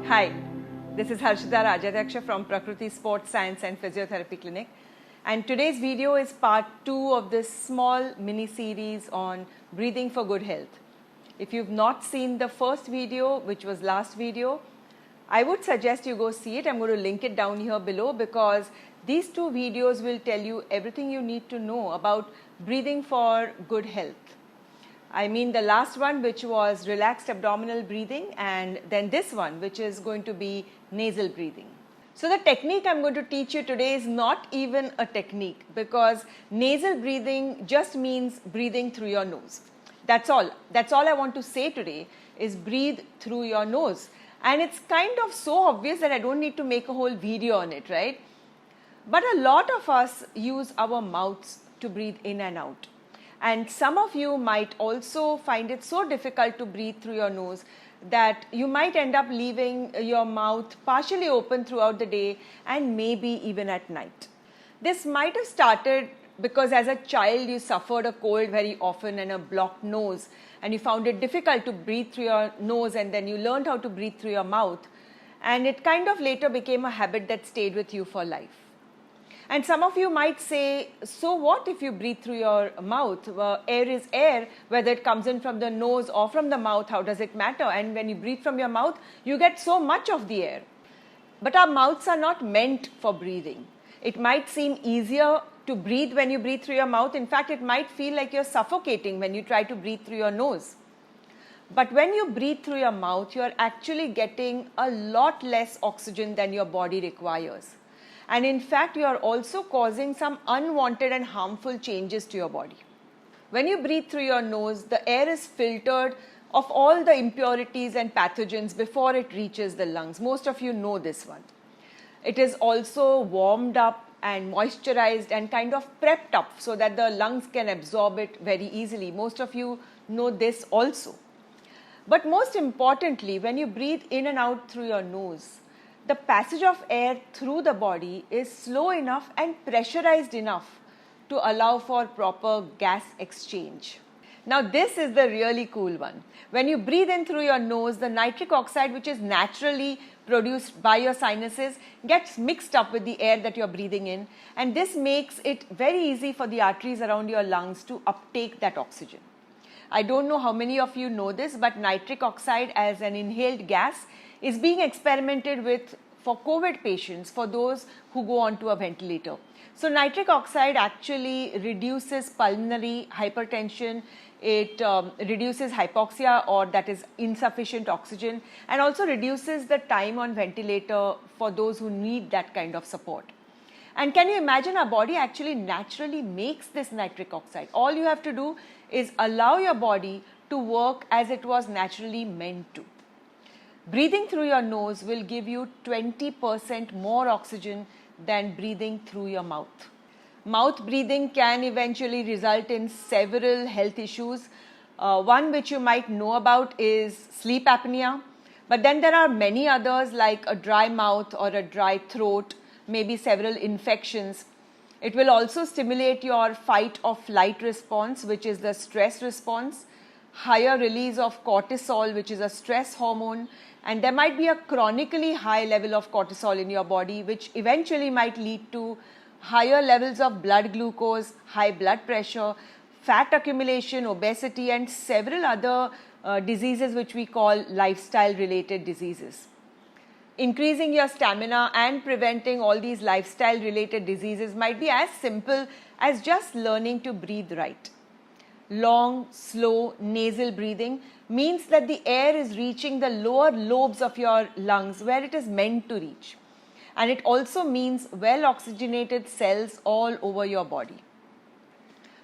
Hi, this is Harshada Rajadhyaksha from Prakriti Sports Science and Physiotherapy Clinic, and today's video is part 2 of this small mini series on breathing for good health. If you've not seen the first video, which was last video, I would suggest you go see it. I'm going to link it down here below because these 2 videos will tell you everything you need to know about breathing for good health. I mean the last one, which was relaxed abdominal breathing, and then this one, which is going to be nasal breathing. So the technique I'm going to teach you today is not even a technique, because nasal breathing just means breathing through your nose. That's all I want to say today is breathe through your nose. And it's kind of so obvious that I don't need to make a whole video on it, right? But a lot of us use our mouths to breathe in and out. And some of you might also find it so difficult to breathe through your nose that you might end up leaving your mouth partially open throughout the day and maybe even at night. This might have started because as a child you suffered a cold very often and a blocked nose, and you found it difficult to breathe through your nose, and then you learned how to breathe through your mouth, and it kind of later became a habit that stayed with you for life. And some of you might say, so what if you breathe through your mouth? Air is air, whether it comes in from the nose or from the mouth, how does it matter? And when you breathe from your mouth, you get so much of the air. But our mouths are not meant for breathing. It might seem easier to breathe when you breathe through your mouth. In fact, it might feel like you're suffocating when you try to breathe through your nose. But when you breathe through your mouth, you're actually getting a lot less oxygen than your body requires. And in fact, you are also causing some unwanted and harmful changes to your body. When you breathe through your nose, the air is filtered of all the impurities and pathogens before it reaches the lungs. Most of you know this one. It is also warmed up and moisturized and kind of prepped up so that the lungs can absorb it very easily. Most of you know this also. But most importantly, when you breathe in and out through your nose, the passage of air through the body is slow enough and pressurized enough to allow for proper gas exchange. Now this is the really cool one. When you breathe in through your nose, the nitric oxide, which is naturally produced by your sinuses, gets mixed up with the air that you're breathing in, and this makes it very easy for the arteries around your lungs to uptake that oxygen. I don't know how many of you know this, but nitric oxide as an inhaled gas is being experimented with for COVID patients, for those who go onto a ventilator. So nitric oxide actually reduces pulmonary hypertension, it reduces hypoxia, or that is insufficient oxygen, and also reduces the time on ventilator for those who need that kind of support. And can you imagine, our body actually naturally makes this nitric oxide. All you have to do is allow your body to work as it was naturally meant to. Breathing through your nose will give you 20% more oxygen than breathing through your mouth. Mouth breathing can eventually result in several health issues. One which you might know about is sleep apnea, but then there are many others like a dry mouth or a dry throat, maybe several infections. It will also stimulate your fight or flight response, which is the stress response, higher release of cortisol, which is a stress hormone, and there might be a chronically high level of cortisol in your body, which eventually might lead to higher levels of blood glucose, high blood pressure, fat accumulation, obesity, and several other diseases which we call lifestyle related diseases. Increasing your stamina and preventing all these lifestyle related diseases might be as simple as just learning to breathe right. Long, slow nasal breathing means that the air is reaching the lower lobes of your lungs where it is meant to reach. And it also means well oxygenated cells all over your body.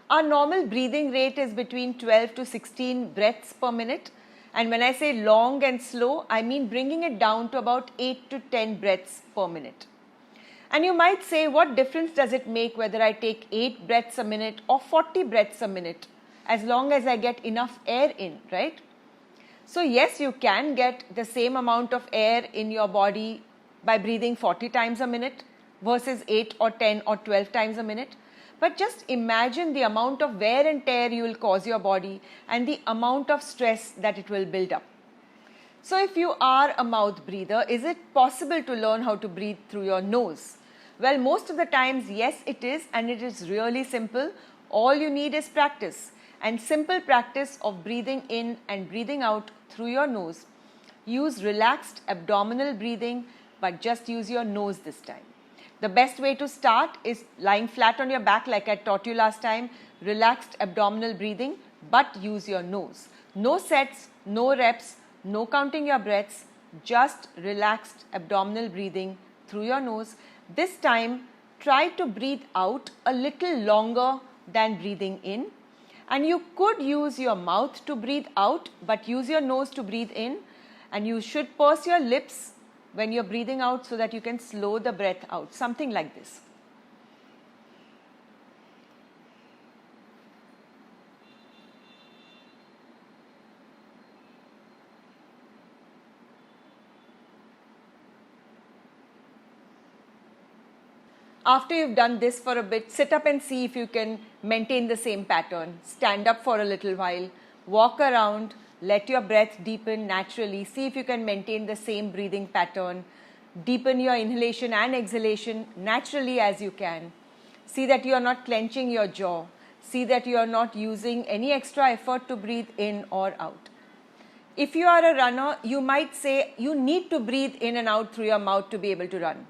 Our normal breathing rate is between 12 to 16 breaths per minute. And when I say long and slow, I mean bringing it down to about 8 to 10 breaths per minute. And you might say, what difference does it make whether I take 8 breaths a minute or 40 breaths a minute, as long as I get enough air in, right? So yes, you can get the same amount of air in your body by breathing 40 times a minute versus 8 or 10 or 12 times a minute. But just imagine the amount of wear and tear you will cause your body and the amount of stress that it will build up. So if you are a mouth breather, is it possible to learn how to breathe through your nose? Well, most of the times, yes, it is, and it is really simple. All you need is practice, and simple practice of breathing in and breathing out through your nose. Use relaxed abdominal breathing, but just use your nose this time. The best way to start is lying flat on your back like I taught you last time. Relaxed abdominal breathing, but use your nose. No sets, no reps, no counting your breaths, just relaxed abdominal breathing through your nose. This time, try to breathe out a little longer than breathing in. And you could use your mouth to breathe out, but use your nose to breathe in. And you should purse your lips when you're breathing out so that you can slow the breath out, something like this. After you've done this for a bit, sit up and see if you can maintain the same pattern. Stand up for a little while, walk around, let your breath deepen naturally. See if you can maintain the same breathing pattern. Deepen your inhalation and exhalation naturally as you can. See that you are not clenching your jaw. See that you are not using any extra effort to breathe in or out. If you are a runner, you might say you need to breathe in and out through your mouth to be able to run.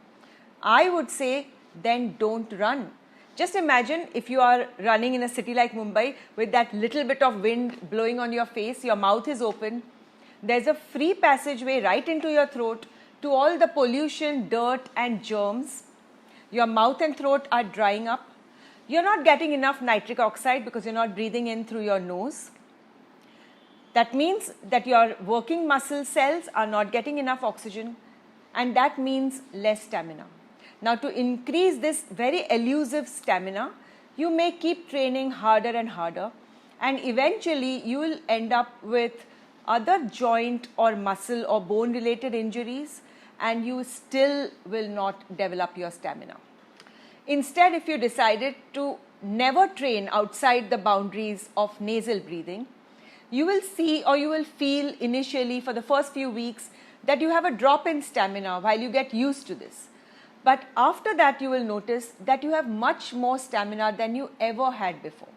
I would say, then don't run. Just imagine if you are running in a city like Mumbai with that little bit of wind blowing on your face, your mouth is open. There's a free passageway right into your throat to all the pollution, dirt and germs. Your mouth and throat are drying up. You're not getting enough nitric oxide because you're not breathing in through your nose. That means that your working muscle cells are not getting enough oxygen, and that means less stamina. Now, to increase this very elusive stamina, you may keep training harder and harder, and eventually you will end up with other joint or muscle or bone related injuries, and you still will not develop your stamina. Instead, if you decided to never train outside the boundaries of nasal breathing, you will see or you will feel initially for the first few weeks that you have a drop in stamina while you get used to this. But after that, you will notice that you have much more stamina than you ever had before.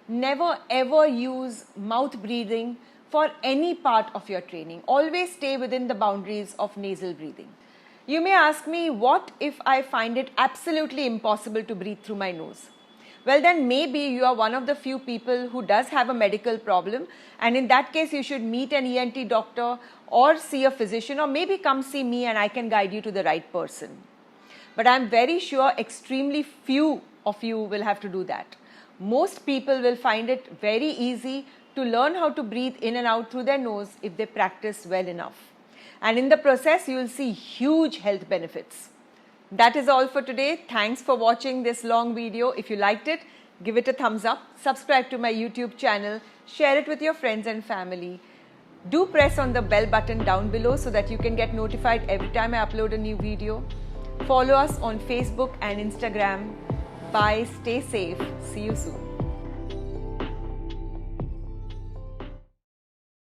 Never ever use mouth breathing for any part of your training. Always stay within the boundaries of nasal breathing. You may ask me, what if I find it absolutely impossible to breathe through my nose? Well, then maybe you are one of the few people who does have a medical problem, and in that case you should meet an ENT doctor or see a physician, or maybe come see me and I can guide you to the right person. But I'm very sure extremely few of you will have to do that. Most people will find it very easy to learn how to breathe in and out through their nose if they practice well enough. And in the process, you will see huge health benefits. That is all for today. Thanks for watching this long video. If you liked it, give it a thumbs up, subscribe to my YouTube channel, share it with your friends and family. Do press on the bell button down below so that you can get notified every time I upload a new video. Follow us on Facebook and Instagram. Bye, stay safe, see you soon.